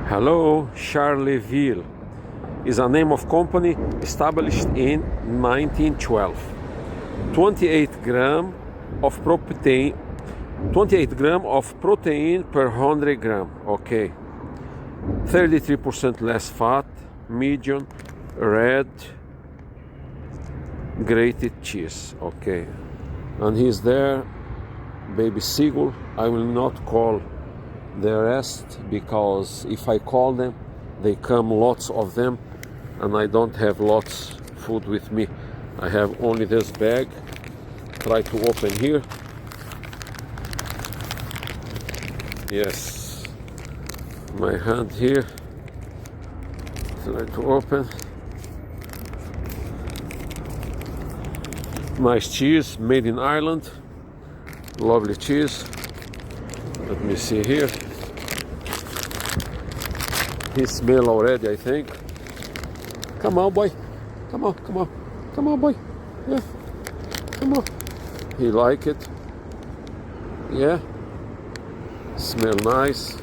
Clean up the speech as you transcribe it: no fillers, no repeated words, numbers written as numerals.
Hello, Charleville is a name of company established in 1912. 28 gram of protein, 28 gram of protein per 100 gram. Okay. 33% less fat, medium, red, grated cheese. Okay. And he's there, baby Seagull. I will not call the rest because if I call them, they come lots of them, and I don't have lots food with me. I have only this bag. Try to open here. Yes, my hand here. Try to open. Nice cheese, made in Ireland. Lovely cheese. Let me see here. He smells already, I think. Come on, boy. Come on, come on. Come on, boy. Yeah. Come on. He like it. Yeah. Smell nice.